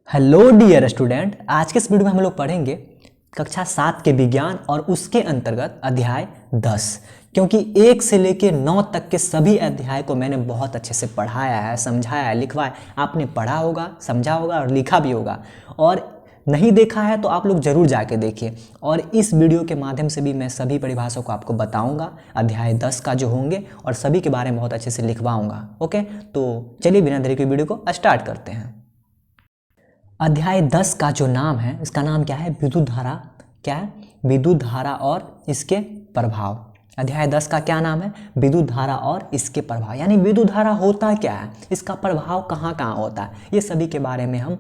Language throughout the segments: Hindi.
हेलो डियर स्टूडेंट, आज के इस वीडियो में हम लोग पढ़ेंगे कक्षा 7 के विज्ञान और उसके अंतर्गत अध्याय 10। क्योंकि 1 से लेकर 9 तक के सभी अध्याय को मैंने बहुत अच्छे से पढ़ाया है, समझाया है, लिखवाया। आपने पढ़ा होगा, समझा होगा और लिखा भी होगा। और नहीं देखा है तो आप लोग जरूर जाके देखिए। और इस वीडियो के माध्यम से भी मैं सभी परिभाषाओं को आपको बताऊंगा, अध्याय 10 का जो होंगे, और सभी के बारे में बहुत अच्छे से लिखवाऊंगा। ओके, तो चलिए बिना देरी के वीडियो को स्टार्ट करते हैं। अध्याय 10 का जो नाम है, इसका नाम क्या है? विद्युत धारा। क्या है? विद्युत धारा और इसके प्रभाव। अध्याय 10 का क्या नाम है? विद्युत धारा और इसके प्रभाव। यानी विद्युत धारा होता क्या है, इसका प्रभाव कहाँ कहाँ होता है, ये सभी के बारे में हम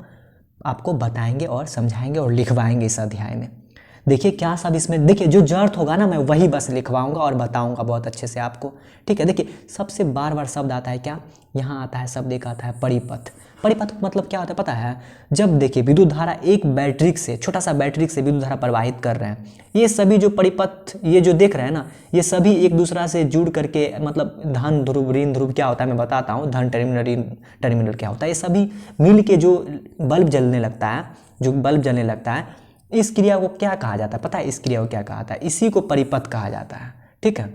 आपको बताएंगे और समझाएंगे और लिखवाएंगे इस अध्याय में। देखिए क्या सब इसमें, देखिए जो जरूरत होगा ना मैं वही बस लिखवाऊंगा और बताऊंगा बहुत अच्छे से आपको। ठीक है, देखिए सबसे बार बार शब्द आता है क्या, यहाँ आता है शब्द, एक आता है परिपथ। परिपथ मतलब क्या होता है पता है? जब देखिए विद्युत धारा एक बैटरी से, छोटा सा बैटरी से विद्युत धारा प्रवाहित कर रहे हैं, ये सभी जो परिपथ ये जो देख रहे हैं ना, ये सभी एक दूसरा से जुड़ करके, मतलब धन ध्रुव ऋण ध्रुव क्या होता है मैं बताता हूँ। धन टर्मिनल ऋण टर्मिनल क्या होता है, ये सभी मिल के जो बल्ब जलने लगता है, जो बल्ब जलने लगता है, इस क्रिया को क्या कहा जाता है पता है? इस क्रिया को क्या कहा जाता है? इसी को परिपथ कहा जाता है। ठीक है,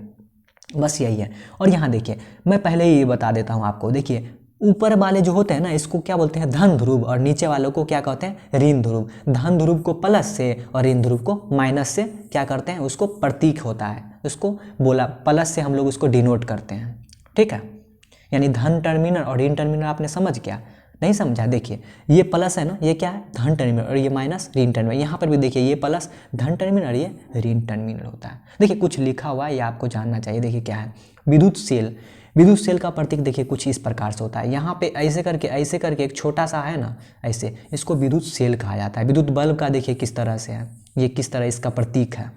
बस यही है। और यहाँ देखिए मैं पहले ही बता देता हूँ आपको। देखिए ऊपर वाले जो होते हैं ना, इसको क्या बोलते हैं? धन ध्रुव। और नीचे वालों को क्या कहते हैं? ऋण ध्रुव। धन ध्रुव को प्लस से और ऋण ध्रुव को माइनस से क्या करते हैं? उसको प्रतीक होता है, उसको बोला प्लस से हम लोग उसको डिनोट करते हैं। ठीक है, यानी धन टर्मिनल और ऋण टर्मिनल आपने समझ गया? नहीं समझा? देखिए ये प्लस है ना, ये क्या है? धन टर्मिनल, और ये माइनस ऋण टर्मिनल। यहाँ पर भी देखिए ये प्लस धन टर्मिनल और ये ऋण टर्मिनल होता है। देखिए कुछ लिखा हुआ है, ये आपको जानना चाहिए। देखिए क्या है? विद्युत सेल। विद्युत सेल का प्रतीक देखिए कुछ इस प्रकार से होता है। यहाँ पे ऐसे करके एक छोटा सा है ना, ऐसे, इसको विद्युत सेल कहा जाता है। विद्युत बल्ब का देखिए किस तरह से है, ये किस तरह इसका प्रतीक है।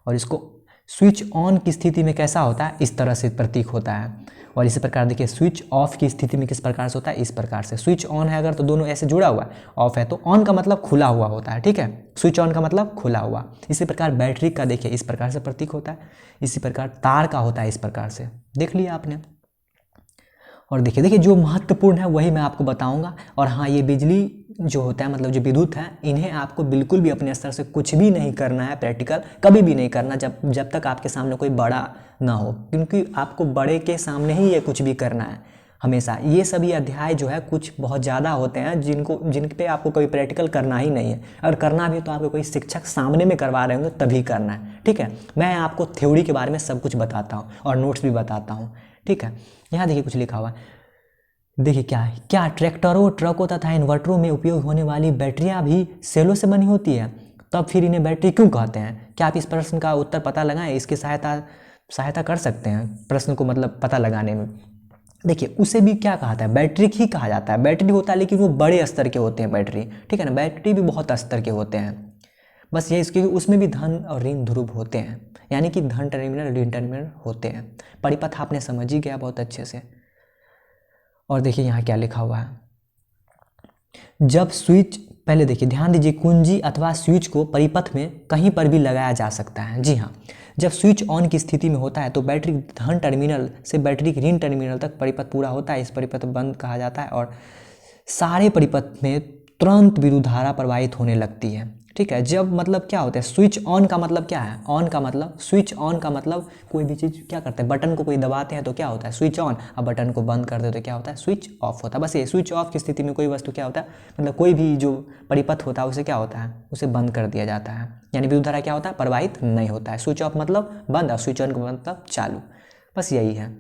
और इसको स्विच ऑन की स्थिति में कैसा होता है? इस तरह से प्रतीक होता है। और इसी प्रकार देखिए स्विच ऑफ की स्थिति में किस प्रकार से होता है? इस प्रकार से। स्विच ऑन है अगर तो दोनों ऐसे जुड़ा हुआ है, ऑफ है तो ऑन का मतलब खुला हुआ होता है। ठीक है, स्विच ऑन का मतलब खुला हुआ। इसी प्रकार बैटरी का देखिए इस प्रकार से प्रतीक होता है। इसी प्रकार तार का होता है इस प्रकार से, देख लिया आपने। और देखिए जो महत्वपूर्ण है वही मैं आपको बताऊंगा। और हाँ, ये बिजली जो होता है, मतलब जो विद्युत है, इन्हें आपको बिल्कुल भी अपने स्तर से कुछ भी नहीं करना है, प्रैक्टिकल कभी भी नहीं करना जब तक आपके सामने कोई बड़ा ना हो। क्योंकि आपको बड़े के सामने ही ये कुछ भी करना है हमेशा। ये सभी अध्याय जो है कुछ बहुत ज़्यादा होते हैं जिन पे आपको कोई प्रैक्टिकल करना ही नहीं है। अगर करना भी तो आपको कोई शिक्षक सामने में करवा रहे होंगे तभी करना है। ठीक है, मैं आपको थ्योरी के बारे में सब कुछ बताता हूँ और नोट्स भी बताता हूँ। ठीक है, यहाँ देखिए कुछ लिखा हुआ है। देखिए क्या है, क्या ट्रैक्टरों, ट्रकों तथा इन्वर्टरों में उपयोग होने वाली बैटरियां भी सेलों से बनी होती है? तब फिर इन्हें बैटरी क्यों कहते हैं? क्या आप इस प्रश्न का उत्तर पता लगाएं? इसकी सहायता कर सकते हैं प्रश्न को मतलब पता लगाने में। देखिए उसे भी क्या कहा जाता है? बैटरी ही कहा जाता है। बैटरी होता है लेकिन वो बड़े स्तर के होते हैं बैटरी। ठीक है ना, बैटरी भी बहुत स्तर के होते हैं। बस ये क्योंकि उसमें भी धन और ऋण ध्रुव होते हैं, यानी कि धन टर्मिनल ऋण टर्मिनल होते हैं। परिपथ आपने समझ ही गया बहुत अच्छे से। और देखिए यहाँ क्या लिखा हुआ है, जब स्विच, पहले देखिए ध्यान दीजिए, कुंजी अथवा स्विच को परिपथ में कहीं पर भी लगाया जा सकता है। जी हाँ, जब स्विच ऑन की स्थिति में होता है तो बैटरी धन टर्मिनल से बैटरी के ऋण टर्मिनल तक परिपथ पूरा होता है। इस परिपथ बंद कहा जाता है और सारे परिपथ में तुरंत विद्युत धारा प्रवाहित होने लगती है। ठीक है, जब मतलब क्या होता है, स्विच ऑन का मतलब क्या है? ऑन का मतलब, स्विच ऑन का मतलब कोई भी चीज़ क्या करते हैं, बटन को कोई दबाते हैं तो क्या होता है? Switch on. अब बटन को बंद कर दे तो क्या होता है? स्विच ऑफ होता है। बस ये स्विच ऑफ की स्थिति में कोई वस्तु क्या होता है, मतलब कोई भी जो परिपथ होता है उसे क्या होता है? उसे बंद कर दिया जाता है। यानी विद्युत धारा क्या होता है? प्रवाहित नहीं होता है। स्विच ऑफ मतलब बंद और स्विच ऑन का मतलब चालू। बस यही है।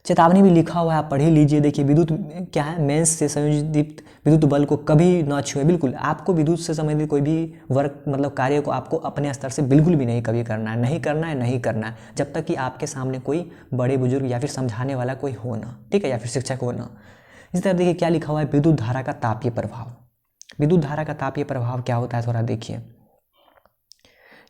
चेतावनी भी लिखा हुआ है, आप पढ़ ही लीजिए। देखिए विद्युत क्या है, मेंस से संयोजित विद्युत बल को कभी न छुए। बिल्कुल आपको विद्युत से संबंधित कोई भी वर्क मतलब कार्य को आपको अपने स्तर से बिल्कुल भी नहीं कभी करना है, नहीं करना है, नहीं करना है, जब तक कि आपके सामने कोई बड़े बुजुर्ग या फिर समझाने वाला कोई हो ना। ठीक है, या फिर शिक्षक हो ना। इसी तरह देखिए क्या लिखा हुआ है, विद्युत धारा का तापीय प्रभाव। विद्युत धारा का तापीय प्रभाव क्या होता है थोड़ा देखिए,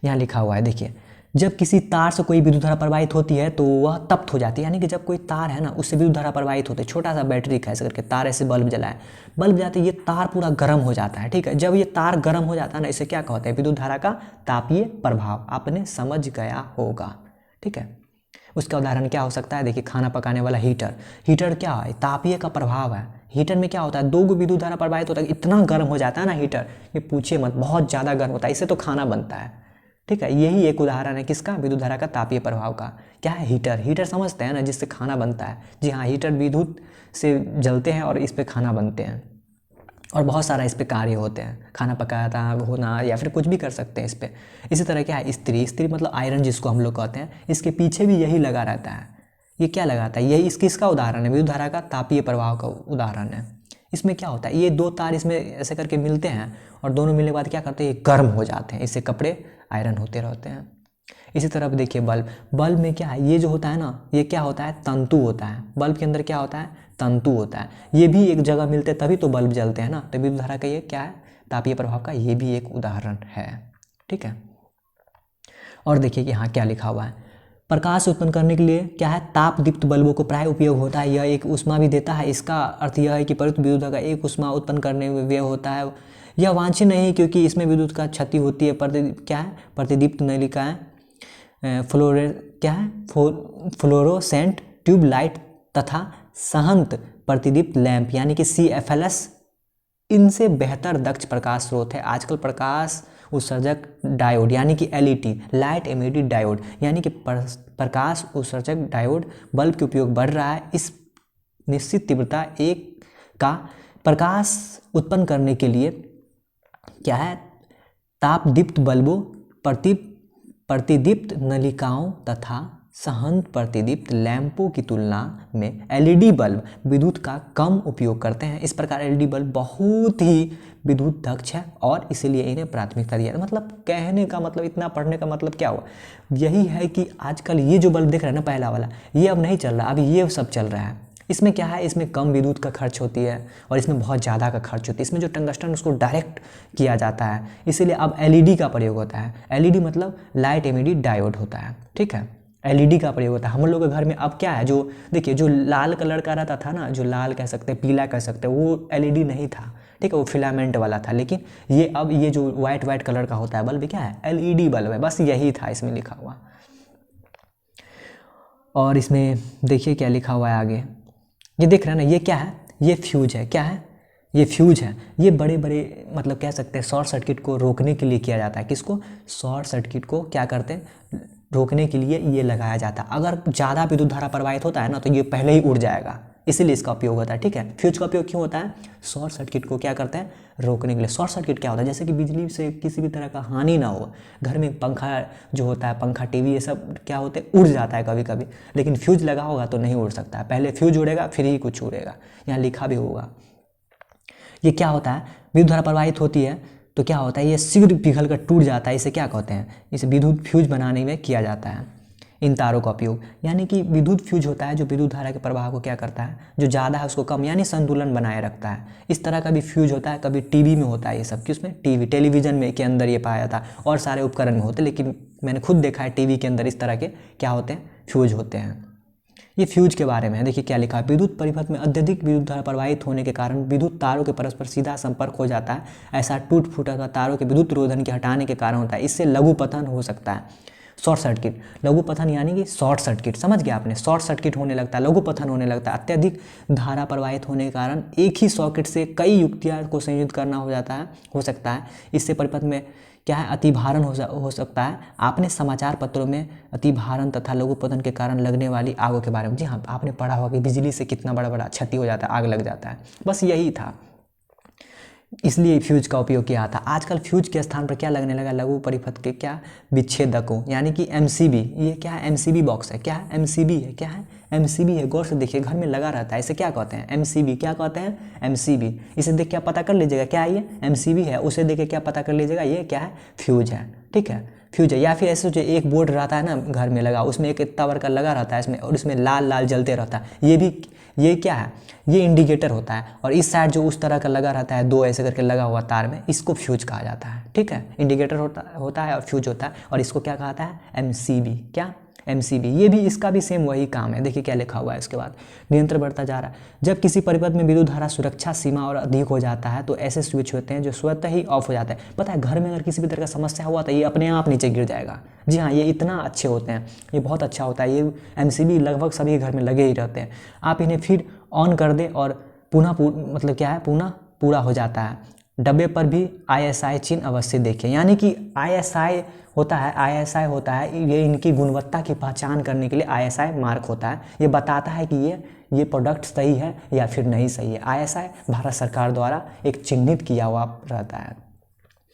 यहाँ लिखा हुआ है। देखिए जब किसी तार से कोई विद्युत धारा प्रवाहित होती है तो वह तप्त हो जाती है। यानी कि जब कोई तार है ना उससे विद्युत धारा प्रवाहित होती है, छोटा सा बैटरी का ऐसे करके तार, ऐसे बल्ब जलाए, बल्ब जाते ये तार पूरा गर्म हो जाता है। ठीक है, जब ये तार गर्म हो जाता है ना, इसे क्या कहते हैं? विद्युत धारा का तापीय प्रभाव। आपने समझ गया होगा। ठीक है, उसका उदाहरण क्या हो सकता है, देखिए खाना पकाने वाला हीटर। हीटर क्या है, तापीय का प्रभाव है। हीटर में क्या होता है, 2 विद्युत धारा प्रवाहित होता है, इतना गर्म हो जाता है ना हीटर, ये पूछिए मत, बहुत ज़्यादा गर्म होता है, इससे तो खाना बनता है। ठीक है, यही एक उदाहरण है किसका, विद्युत धारा का तापीय प्रभाव का। क्या है, हीटर। हीटर समझते हैं ना, जिससे खाना बनता है। जी हाँ, हीटर विद्युत से जलते हैं और इस पर खाना बनते हैं, और बहुत सारा इस पे कार्य होते हैं, खाना पकाता होना या फिर कुछ भी कर सकते हैं इस पे। इसी तरह क्या है, स्त्री। स्त्री मतलब आयरन जिसको हम लोग कहते हैं, इसके पीछे भी यही लगा रहता है। ये क्या लगाता है, यही किसका उदाहरण है, विद्युत धारा का तापीय प्रभाव का उदाहरण है। इसमें क्या होता है, ये 2 तार इसमें ऐसे करके मिलते हैं और दोनों मिलने के बाद क्या करते हैं, ये गर्म हो जाते हैं, इससे कपड़े आयरन होते रहते हैं। इसी तरह देखिए बल्ब। बल्ब में क्या है, ये जो होता है ना, ये क्या होता है, तंतु होता है। बल्ब के अंदर क्या होता है, तंतु होता है। ये भी एक जगह मिलते हैं तभी तो बल्ब जलते हैं ना। तो विद्युत धारा का ये क्या है, तापीय प्रभाव का ये भी एक उदाहरण है। ठीक है, और देखिए कि यहाँ क्या लिखा हुआ है, प्रकाश उत्पन्न करने के लिए क्या है, ताप दीप्त बल्बों को प्राय उपयोग होता है। यह एक ऊष्मा भी देता है। इसका अर्थ यह है कि प्रयुक्त विद्युत का एक ऊष्मा उत्पन्न करने में व्यय होता है। यह वांछनीय नहीं क्योंकि इसमें विद्युत का क्षति होती है। क्या है, प्रतिदीप्त नलिकाएं, फ्लोरोसेंट ट्यूब लाइट तथा सहंत प्रतिदीप्त लैंप यानी कि CFLS इनसे बेहतर दक्ष प्रकाश स्रोत है। आजकल प्रकाश उत्सर्जक डायोड यानी कि LED, लाइट एमिटेड डायोड यानी कि प्रकाश उत्सर्जक डायोड बल्ब के उपयोग बढ़ रहा है। इस निश्चित तीव्रता 1 का प्रकाश उत्पन्न करने के लिए क्या है, ताप दीप्त बल्बों, प्रतिदीप्त नलिकाओं तथा सहंत प्रतिदीप्त लैंपों की तुलना में LED बल्ब विद्युत का कम उपयोग करते हैं। इस प्रकार LED बल्ब बहुत ही विद्युत दक्ष है और इसीलिए इन्हें प्राथमिकता दिया। मतलब कहने का मतलब, इतना पढ़ने का मतलब क्या हुआ, यही है कि आजकल ये जो बल्ब देख रहे हैं ना, पहला वाला, ये अब नहीं चल रहा, अभी ये सब चल रहा है। इसमें क्या है, इसमें कम विद्युत का खर्च होती है और इसमें बहुत ज़्यादा का खर्च होती है। इसमें जो टंगस्टन उसको डायरेक्ट किया जाता है, इसीलिए अब LED का प्रयोग होता है। LED मतलब लाइट एमिटेड डायोड होता है। ठीक है, LED का प्रयोग होता है हम लोग के घर में। अब क्या है, जो देखिए जो लाल कलर का रहता था ना, जो लाल कह सकते हैं, पीला कह सकते हैं, वो LED नहीं था। ठीक है, वो फिलामेंट वाला था। लेकिन ये अब ये जो वाइट कलर का होता है बल्ब, क्या है, LED बल्ब है। बस यही था इसमें लिखा हुआ। और इसमें देखिए क्या लिखा हुआ है आगे, ये देख रहे हैं ना, ये क्या है, ये फ्यूज है। क्या है, ये फ्यूज है। ये बड़े बड़े मतलब कह सकते हैं शॉर्ट सर्किट को रोकने के लिए किया जाता है। किसको, शॉर्ट सर्किट को क्या करते हैं, रोकने के लिए ये लगाया जाता है। अगर ज़्यादा विद्युत धारा प्रवाहित होता है ना, तो ये पहले ही उड़ जाएगा, इसीलिए इसका उपयोग होता है। ठीक है, फ्यूज का उपयोग क्यों होता है, शॉर्ट सर्किट को क्या करते हैं, रोकने के लिए। शॉर्ट सर्किट क्या होता है, जैसे कि बिजली से किसी भी तरह का हानि ना हो। घर में पंखा जो होता है, पंखा TV ये सब क्या होते हैं, उड़ जाता है कभी कभी, लेकिन फ्यूज लगा होगा तो नहीं उड़ सकता है। पहले फ्यूज उड़ेगा फिर ही कुछ उड़ेगा, यहाँ लिखा भी होगा। ये क्या होता है, विद्युत धारा प्रवाहित होती है तो क्या होता है, ये शीघ्र पिघल कर टूट जाता है। इसे क्या कहते हैं, इसे विद्युत फ्यूज बनाने में किया जाता है इन तारों का उपयोग। यानी कि विद्युत फ्यूज होता है जो विद्युत धारा के प्रवाह को क्या करता है, जो ज़्यादा है उसको कम, यानी संतुलन बनाए रखता है। इस तरह का भी फ्यूज होता है। कभी TV में होता है ये सब, किसमें, टेलीविज़न में के अंदर ये पाया जाता है, और सारे उपकरण में होते हैं। लेकिन मैंने खुद देखा है TV के अंदर इस तरह के क्या होते हैं, फ्यूज होते हैं। ये फ्यूज के बारे में है। देखिए क्या लिखा है, विद्युत परिपथ में अत्यधिक विद्युत धारा प्रवाहित होने के कारण विद्युत तारों के परस्पर सीधा संपर्क हो जाता है। ऐसा टूट फूट अथवा तारों के विद्युत रोधन के हटाने के कारण होता है। इससे लघु पतन हो सकता है। शॉर्ट सर्किट, लघु पतन यानी कि शॉर्ट सर्किट, समझ गया आपने, शॉर्ट सर्किट होने लगता है, लघु पतन होने लगता है। अत्यधिक धारा प्रवाहित होने के कारण एक ही सॉकेट से कई युक्तियाँ को संयोजित करना हो सकता है। इससे परिपथ में क्या है, अतिभारण हो सकता है। आपने समाचार पत्रों में अतिभारण तथा लघु पतन के कारण लगने वाली आगों के बारे में, जी हाँ, आपने पढ़ा होगा कि बिजली से कितना बड़ा बड़ा क्षति हो जाता है, आग लग जाता है। बस यही था, इसलिए फ्यूज का उपयोग किया था। आजकल फ्यूज के स्थान पर क्या लगने लगा, लघु परिपथ के क्या विच्छेदकों यानी कि MCB। ये क्या है, MCB बॉक्स है। क्या है, MCB है। क्या है, MCB है। गौर से देखिए, घर में लगा रहता है। इसे क्या कहते हैं, MCB। क्या कहते हैं, MCB। इसे देख क्या पता कर लीजिएगा, क्या है ये, MCB है। उसे देख के क्या पता कर लीजिएगा, ये क्या है, फ्यूज है। ठीक है, फ्यूज है। या फिर ऐसे जो एक बोर्ड रहता है ना घर में लगा, उसमें एक इतना बड़ा लगा रहता है इसमें, और इसमें लाल लाल जलते रहता है, ये क्या है, ये इंडिकेटर होता है। और इस साइड जो उस तरह का लगा रहता है, 2 ऐसे करके लगा हुआ तार में, इसको फ्यूज कहा जाता है। ठीक है, इंडिकेटर होता है और फ्यूज होता है, और इसको क्या कहता है, MCB। क्या, एमसीबी, ये भी इसका भी सेम वही काम है। देखिए क्या लिखा हुआ है इसके बाद, नियंत्रण बढ़ता जा रहा है। जब किसी परिपथ में विद्युत धारा सुरक्षा सीमा और अधिक हो जाता है तो ऐसे स्विच होते हैं जो स्वतः ही ऑफ हो जाता है। पता है घर में अगर किसी भी तरह का समस्या हुआ तो ये अपने आप नीचे गिर जाएगा। जी हाँ, ये इतना अच्छे होते हैं, ये बहुत अच्छा होता है। ये एमसीबी लगभग सभी घर में लगे ही रहते हैं। आप इन्हें फिर ऑन कर दें और पुनः मतलब क्या है, पुनः पूरा हो जाता है। डब्बे पर भी ISI चिन्ह अवश्य देखें, यानी कि ISI होता है, ये इनकी गुणवत्ता की पहचान करने के लिए ISI मार्क होता है। ये बताता है कि ये प्रोडक्ट सही है या फिर नहीं सही है। ISI भारत सरकार द्वारा एक चिन्हित किया हुआ रहता है।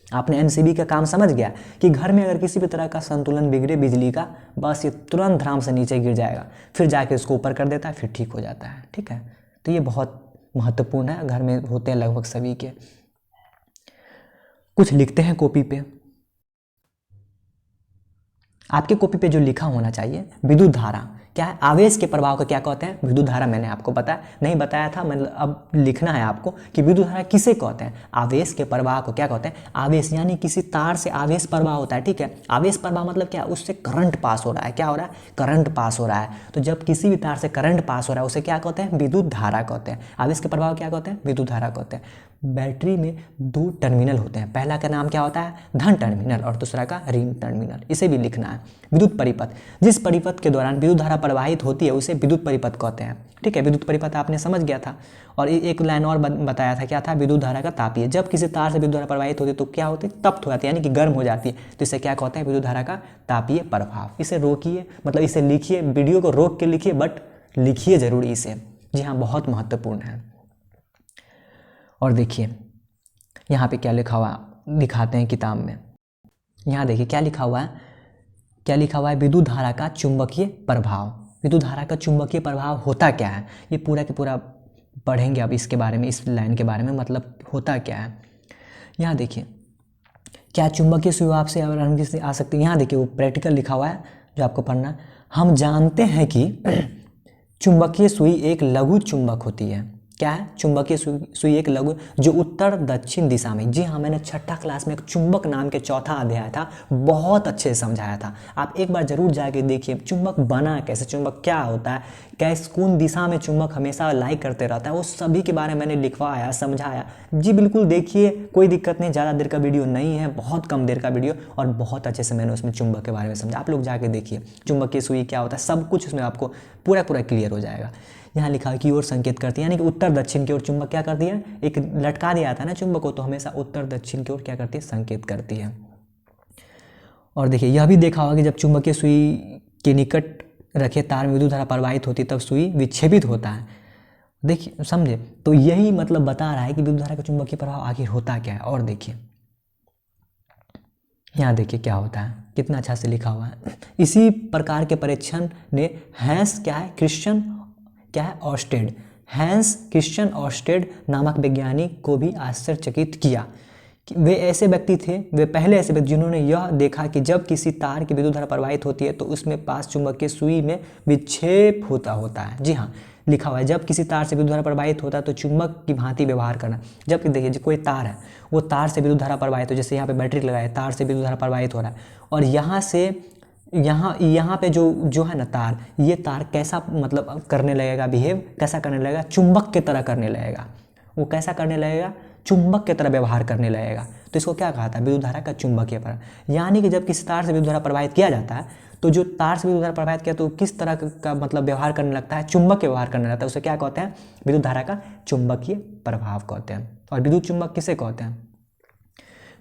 आपने एमसीबी का काम समझ गया कि घर में अगर किसी भी तरह का संतुलन बिगड़े बिजली का, बस ये तुरंत धड़ाम से नीचे गिर जाएगा, फिर जाके उसको ऊपर कर देता है, फिर ठीक हो जाता है। ठीक है, तो ये बहुत महत्वपूर्ण है, घर में होते हैं लगभग सभी के। कुछ लिखते हैं कॉपी पे, आपके कॉपी पे जो लिखा होना चाहिए, विद्युत धारा क्या है, आवेश के प्रभाव को क्या कहते हैं, विद्युत धारा। मैंने आपको नहीं बताया था, मतलब अब लिखना है आपको कि विद्युत धारा किसे कहते हैं, आवेश के प्रवाह को क्या कहते हैं। आवेश यानी किसी तार से आवेश प्रवाह होता है। ठीक है, आवेश प्रवाह मतलब क्या, उससे करंट पास हो रहा है। क्या हो रहा है, करंट पास हो रहा है। तो जब किसी भी तार से करंट पास हो रहा है उसे क्या कहते हैं, विद्युत धारा कहते हैं। आवेश के प्रभाव क्या कहते हैं, विद्युत धारा कहते हैं। बैटरी में 2 टर्मिनल होते हैं, पहला का नाम क्या होता है, धन टर्मिनल, और दूसरा का ऋण टर्मिनल। इसे भी लिखना है। विद्युत परिपथ, जिस परिपथ के दौरान विद्युत धारा प्रवाहित होती है उसे विद्युत परिपथ कहते हैं। ठीक है, विद्युत परिपथ आपने समझ गया था। और एक लाइन और बताया था, क्या था, विद्युत धारा का तापीय। जब किसी तार से विद्युत धारा प्रवाहित होती है तो क्या होती है, तप्त हो जाती है, यानी कि गर्म हो जाती है, तो इसे क्या कहते हैं, विद्युत धारा का तापीय प्रभाव। इसे रोकिए, मतलब इसे लिखिए, वीडियो को रोक के लिखिए, बट लिखिए जरूर इसे। जी हाँ, बहुत महत्वपूर्ण है। और देखिए यहाँ पे क्या लिखा हुआ दिखाते हैं किताब में। यहाँ देखिए क्या लिखा हुआ है, विद्युत धारा का चुंबकीय प्रभाव। विद्युत धारा का चुंबकीय प्रभाव होता क्या है, ये पूरा के पूरा पढ़ेंगे अब इसके बारे में, इस लाइन के बारे में, मतलब होता क्या है। यहाँ देखिए क्या चुंबकीय सुई से और हम किसी आ सकते हैं। यहाँ देखिए वो प्रैक्टिकल लिखा हुआ है जो आपको पढ़ना है। हम जानते हैं कि चुंबकीय सुई एक लघु चुंबक होती है। क्या है, चुंबकीय सुई एक लघु, जो उत्तर दक्षिण दिशा में। जी हाँ, मैंने 6ठा क्लास में एक चुंबक नाम के चौथा अध्याय था, बहुत अच्छे से समझाया था। आप एक बार जरूर जाके देखिए चुंबक बना कैसे, चुंबक क्या होता है, कैसे कौन दिशा में चुंबक हमेशा लाइक करते रहता है, वो सभी के बारे में मैंने लिखवाया, समझाया। जी बिल्कुल देखिए, कोई दिक्कत नहीं, ज़्यादा देर का वीडियो नहीं है, बहुत कम देर का वीडियो, और बहुत अच्छे से मैंने उसमें चुंबक के बारे में समझा। आप लोग जाके देखिए चुंबकीय सुई क्या होता है, सब कुछ उसमें आपको पूरा क्लियर हो जाएगा। यहाँ लिखा है की ओर संकेत करती है, यानी कि उत्तर दक्षिण की ओर चुंबक क्या करती है, एक लटका दिया था ना चुंबक को, तो हमेशा उत्तर दक्षिण की ओर क्या करती है, संकेत करती है। और देखिए यह भी देखा होगा कि जब चुंबकीय सुई के निकट रखे तार में विद्युत धारा प्रवाहित होती है तब सुई विक्षेपित होता है। देखिए समझे, तो यही मतलब बता रहा है कि विद्युत धारा का चुंबकीय प्रभाव आखिर होता क्या है। और देखिए यहाँ देखिए क्या होता है, कितना अच्छा से लिखा हुआ है। इसी प्रकार के परीक्षण ने हैंस क्रिश्चियन ऑर्स्टेड नामक वैज्ञानिक को भी आश्चर्यचकित किया। वे पहले ऐसे व्यक्ति जिन्होंने यह देखा कि जब किसी तार की विद्युत धारा प्रवाहित होती है तो उसमें पास चुंबकीय सुई में विक्षेप होता है। जी हाँ, लिखा हुआ है जब किसी तार से विद्युत धारा प्रवाहित होता है तो चुंबक की भांति व्यवहार करना। जब देखिए कोई तार है, वो तार से विद्युत धारा प्रवाहित हो, जैसे यहाँ पे बैटरी लगाए, तार से विद्युत धारा प्रवाहित हो रहा है, और यहाँ से यहाँ पे जो है ना तार, ये तार कैसा मतलब करने लगेगा, बिहेव कैसा करने लगेगा, चुंबक की तरह करने लगेगा। वो कैसा करने लगेगा, चुंबक की तरह व्यवहार करने लगेगा। तो इसको क्या कहा था, विद्युत धारा का चुंबकीय प्रभाव। यानी कि जब किसी तार से विद्युत धारा प्रवाहित किया जाता है तो जो तार से विद्युत धारा प्रवाहित किया तो किस तरह का मतलब व्यवहार करने लगता है, चुंबक के व्यवहार करने लगता है। उसे क्या कहते हैं, विद्युत धारा का चुंबकीय प्रभाव कहते हैं। और विद्युत चुंबक किसे कहते हैं,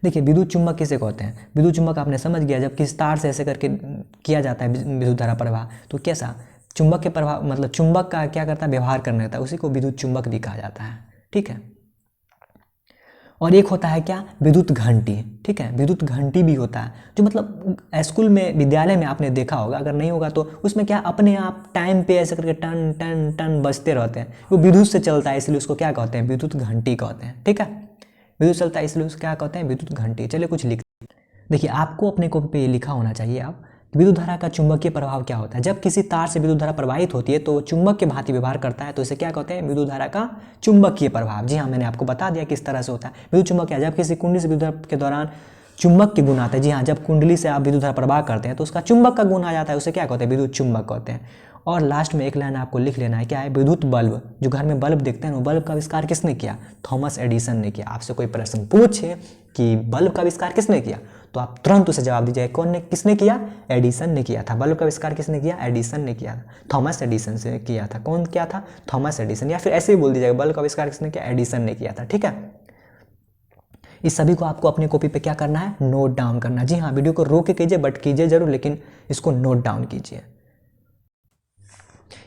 देखिए विद्युत चुंबक किसे कहते हैं। विद्युत चुंबक आपने समझ गया, जब किस तार से ऐसे करके किया जाता है विद्युत धारा प्रवाह, तो कैसा चुंबक के प्रभाव, मतलब चुंबक का क्या करता है, व्यवहार करने लगता है, उसी को विद्युत चुंबक भी कहा जाता है। ठीक है, और एक होता है क्या, विद्युत घंटी। ठीक है, विद्युत घंटी भी होता है, जो मतलब स्कूल में, विद्यालय में आपने देखा होगा, अगर नहीं होगा तो उसमें क्या अपने आप टाइम पे ऐसे करके टन टन टन बजते रहते हैं। वो विद्युत से चलता है, इसलिए उसको क्या कहते हैं, विद्युत घंटी कहते हैं। ठीक है, विद्युत चलता है इसलिए उसको क्या कहते हैं, विद्युत घंटी। चलिए कुछ लिख, देखिए आपको अपने कॉपी पे लिखा होना चाहिए आप, विद्युत धारा का चुंबकीय प्रभाव क्या होता है। जब किसी तार से विद्युत धारा प्रवाहित होती है तो चुंबक के भांति व्यवहार करता है, तो इसे क्या कहते हैं, विद्युत धारा का चुंबकीय प्रभाव। जी हाँ, मैंने आपको बता दिया किस तरह से होता है। विद्युत चुंबक क्या है, जब किसी कुंडी से विद्युत धारा के दौरान चुंबक के गुण आते हैं। जी हाँ, जब कुंडली से आप विद्युत धारा प्रवाह करते हैं तो उसका चुंबक का गुण आ जाता है, उसे क्या कहते हैं, विद्युत चुंबक कहते हैं। और लास्ट में एक लाइन आपको लिख लेना है, क्या है, विद्युत बल्ब। जो घर में बल्ब देखते हैं ना, बल्ब का आविष्कार किसने किया, थॉमस एडिसन ने किया। आपसे कोई प्रश्न पूछे कि बल्ब का आविष्कार किसने किया, तो आप तुरंत उसे जवाब दीजिए, कौन ने, किसने किया, एडिसन ने किया था। बल्ब का आविष्कार किसने किया, एडिसन ने किया था, थॉमस एडिसन से किया था। कौन किया था, थॉमस एडिसन। या फिर ऐसे ही बोल दीजिएगा, बल्ब का आविष्कार किसने किया, एडिसन ने किया था। ठीक है, इस सभी को आपको अपनी कॉपी पे क्या करना है, नोट डाउन करना। जी हाँ, वीडियो को रोक के कीजिए, बट कीजिए जरूर, लेकिन इसको नोट डाउन कीजिए।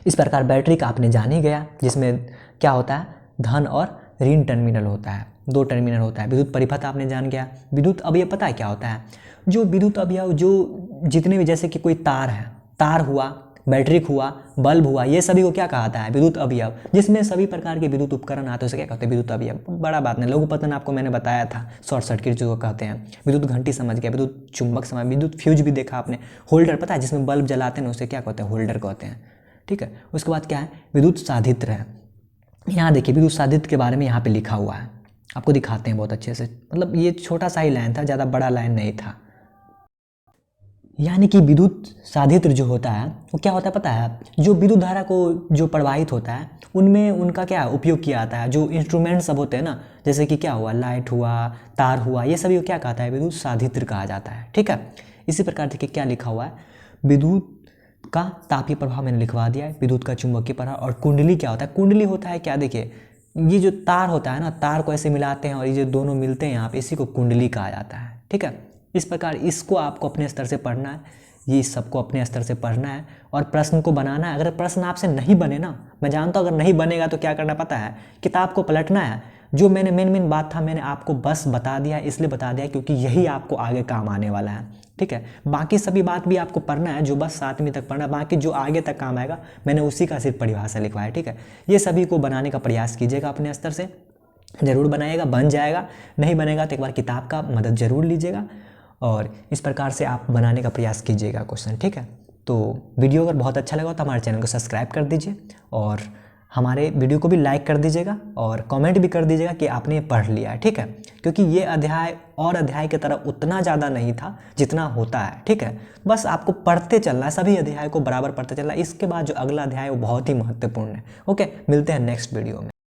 इस प्रकार बैटरी का आपने जान ही गया, जिसमें क्या होता है, धन और ऋण टर्मिनल होता है, 2 टर्मिनल होता है। विद्युत परिपथ आपने जान गया। विद्युत अवयव पता है क्या होता है, जो विद्युत अवयव जो जितने भी, जैसे कि कोई तार है, तार हुआ, बैटरी हुआ, बल्ब हुआ, ये सभी को क्या कहता है, विद्युत अवयव। जिसमें सभी प्रकार के विद्युत उपकरण आते हैं उसे क्या कहते हैं, विद्युत अवयव। बड़ा बात नहीं, लघुपतन आपको मैंने बताया था, शॉर्ट सर्किट जो कहते हैं। विद्युत घंटी समझ गया, विद्युत चुंबक समझ, विद्युत फ्यूज भी देखा आपने। होल्डर पता है, जिसमें बल्ब जलाते हैं उसे क्या कहते हैं, होल्डर कहते हैं। ठीक है, उसके बाद क्या है, विद्युत साधित्र है। यहाँ देखिए, विद्युत साधित्र के बारे में यहाँ पे लिखा हुआ है, आपको दिखाते हैं बहुत अच्छे से। मतलब ये छोटा सा ही लाइन था, ज़्यादा बड़ा लाइन नहीं था। यानी कि विद्युत साधित्र जो होता है वो क्या होता है पता है, जो विद्युत धारा को जो प्रवाहित होता है उनमें उनका क्या उपयोग किया जाता है। जो इंस्ट्रूमेंट सब होते हैं ना, जैसे कि क्या हुआ, लाइट हुआ, तार हुआ, ये सभी को क्या कहता है, विद्युत साधित्र कहा जाता है। ठीक है, इसी प्रकार देखिए क्या लिखा हुआ है, विद्युत का तापीय प्रभाव मैंने लिखवा दिया है, विद्युत का चुंबकीय प्रभाव। और कुंडली क्या होता है, कुंडली होता है क्या, देखिए ये जो तार होता है ना, तार को ऐसे मिलाते हैं और ये जो दोनों मिलते हैं यहाँ पे, इसी को कुंडली कहा जाता है। ठीक है, इस प्रकार इसको आपको अपने स्तर से पढ़ना है, ये सबको अपने स्तर से पढ़ना है और प्रश्न को बनाना है। अगर प्रश्न आपसे नहीं बने ना, मैं जानता हूँ अगर नहीं बनेगा तो क्या करना पता है, किताब को पलटना है। जो मैंने मेन बात था मैंने आपको बस बता दिया, इसलिए बता दिया क्योंकि यही आपको आगे काम आने वाला है। ठीक है, बाकी सभी बात भी आपको पढ़ना है, जो बस 7वीं तक पढ़ना है, बाकी जो आगे तक काम आएगा मैंने उसी का सिर्फ परिभाषा लिखवाया। ठीक है, ये सभी को बनाने का प्रयास कीजिएगा अपने स्तर से, ज़रूर बनाइएगा, बन जाएगा। नहीं बनेगा तो एक बार किताब का मदद ज़रूर लीजिएगा और इस प्रकार से आप बनाने का प्रयास कीजिएगा क्वेश्चन। ठीक है, तो वीडियो अगर बहुत अच्छा लगा तो हमारे चैनल को सब्सक्राइब कर दीजिए और हमारे वीडियो को भी लाइक कर दीजिएगा और कमेंट भी कर दीजिएगा कि आपने पढ़ लिया है। ठीक है, क्योंकि ये अध्याय और अध्याय की तरह उतना ज़्यादा नहीं था जितना होता है। ठीक है, बस आपको पढ़ते चलना है, सभी अध्याय को बराबर पढ़ते चलना है। इसके बाद जो अगला अध्याय है वो बहुत ही महत्वपूर्ण है। ओके, मिलते हैं नेक्स्ट वीडियो में।